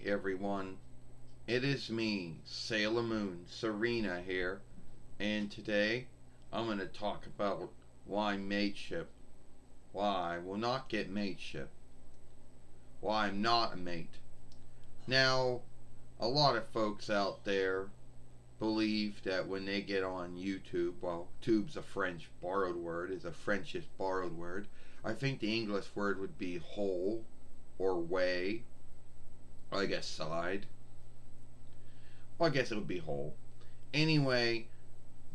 everyone. It is me, Sailor Moon, Serena here, and today I'm going to talk about why mateship, why I will not get mateship, why I'm not a mate. Now, a lot of folks out there believe that when they get on YouTube, well, tube's a French borrowed word, is a Frenchish borrowed word. I think the English word would be hole or way, I guess side. Well, I guess it would be whole. Anyway,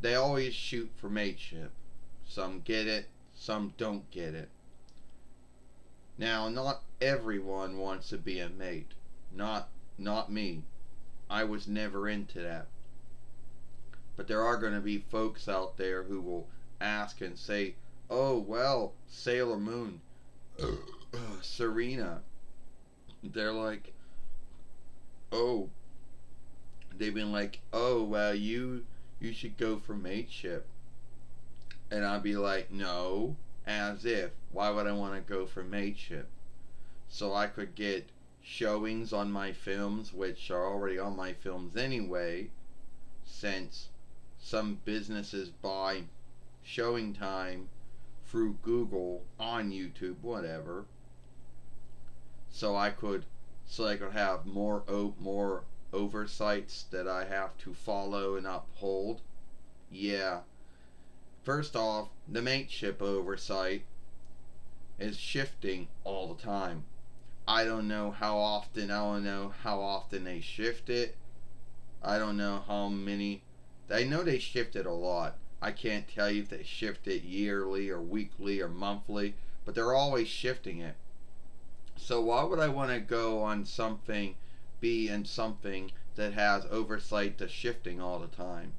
they always shoot for mateship. Some get it, some don't get it. Now, not everyone wants to be a mate. Not me. I was never into that. But there are going to be folks out there who will ask and say, "Oh, well, Sailor Moon, Serena." They're like, "Oh, they've been like, oh well, you should go for mateship," and I'd be like, no, as if, why would I want to go for mateship? So I could get showings on my films, which are already on my films anyway, since some businesses buy showing time through Google, on YouTube, whatever. So I could have more oversights that I have to follow and uphold. Yeah. First off, the mateship oversight is shifting all the time. I don't know how often they shift it. I don't know how many. I know they shift it a lot. I can't tell you if they shift it yearly or weekly or monthly, but they're always shifting it. So why would I want to go on something, be in something that has oversight to shifting all the time?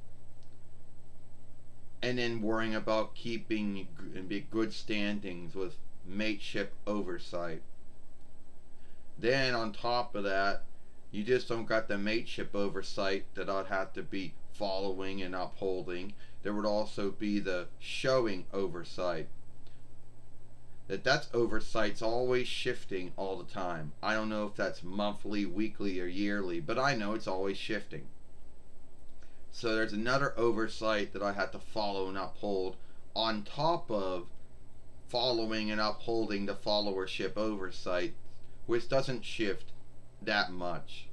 And then worrying about keeping and be good standings with mateship oversight. Then on top of that, you just don't got the mateship oversight that I'd have to be following and upholding. There would also be the showing oversight. That's oversight's always shifting all the time. I don't know if that's monthly, weekly, or yearly, but I know it's always shifting. So there's another oversight that I have to follow and uphold on top of following and upholding the followership oversight, which doesn't shift that much.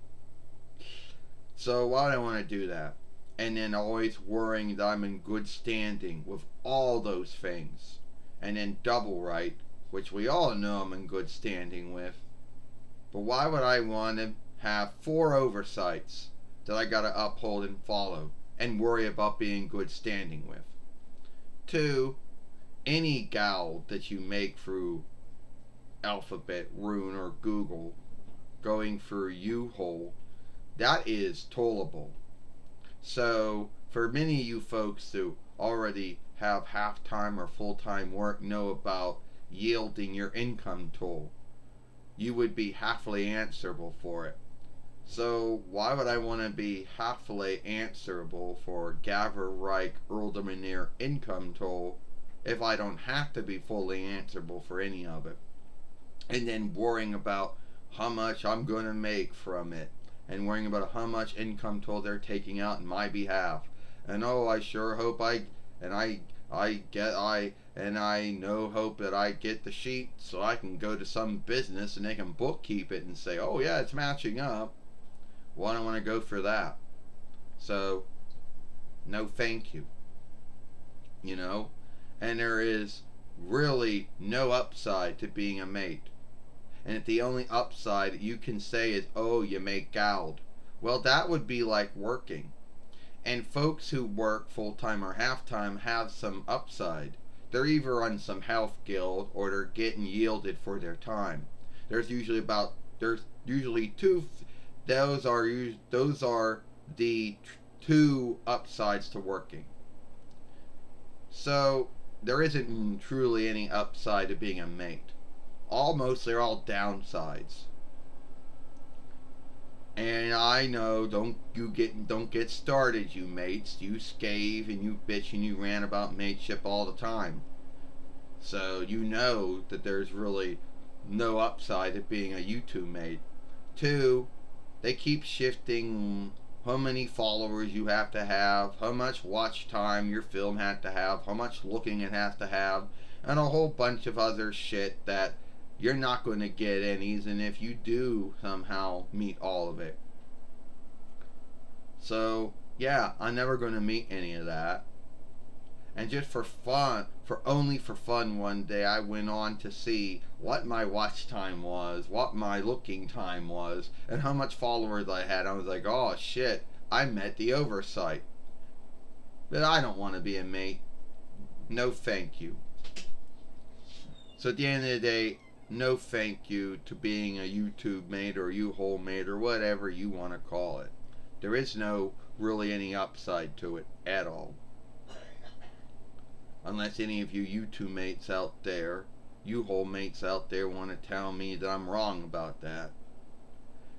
So why do I want to do that? And then always worrying that I'm in good standing with all those things. And then double right, which we all know I'm in good standing with. But why would I want to have 4 oversights that I gotta uphold and follow and worry about being good standing with? 2, any gal that you make through Alphabet, Rune, or Google, going through YouWaw, that is tollable. So for many of you folks who already have half-time or full-time work know about yielding your income tool, you would be happily answerable for it. So why would I want to be happily answerable for Gather Reich Erldermanir income tool if I don't have to be fully answerable for any of it? And then worrying about how much I'm going to make from it, and worrying about how much income toll they're taking out in my behalf. And oh, I sure hope I hope that I get the sheet so I can go to some business and they can bookkeep it and say, oh yeah, it's matching up. Well, I don't want to go for that. So, no thank you. You know? And there is really no upside to being a mate. And if the only upside you can say is, oh, you make gald, well, that would be like working. And folks who work full-time or half-time have some upside. They're either on some health guild or they're getting yielded for their time. There's usually two. Those are the 2 upsides to working. So there isn't truly any upside to being a mate. Mostly are all downsides. And I know, don't get started, you mates. You scave and you bitch and you rant about mateship all the time. So you know that there's really no upside to being a YouTube mate. 2, they keep shifting how many followers you have to have, how much watch time your film has to have, how much looking it has to have, and a whole bunch of other shit that you're not going to get any, and if you do somehow meet all of it. So, yeah, I'm never going to meet any of that. And just for fun, only for fun, one day I went on to see what my watch time was, what my looking time was, and how much followers I had. I was like, oh shit, I met the oversight. But I don't want to be a mate. No thank you. So at the end of the day, no thank you to being a YouTube mate or U-Hole mate or whatever you want to call it. There is no really any upside to it at all. Unless any of you YouTube mates out there, U-Hole mates out there, want to tell me that I'm wrong about that.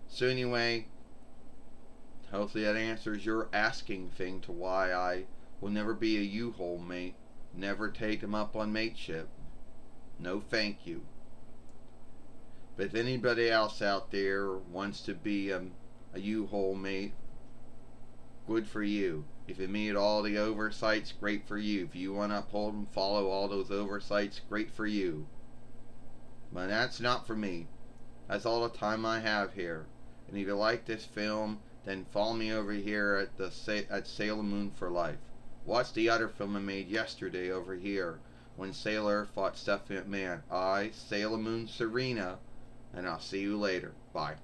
So anyway, hopefully that answers your asking thing to why I will never be a U-Hole mate. Never take him up on mateship. No thank you. But if anybody else out there wants to be a U-Hole mate, good for you. If you meet all the oversights, great for you. If you want to uphold and follow all those oversights, great for you. But that's not for me. That's all the time I have here. And if you like this film, then follow me over here at Sailor Moon for Life. Watch the other film I made yesterday over here when Sailor fought Stephanie McMahon. I, Sailor Moon Serena, and I'll see you later. Bye.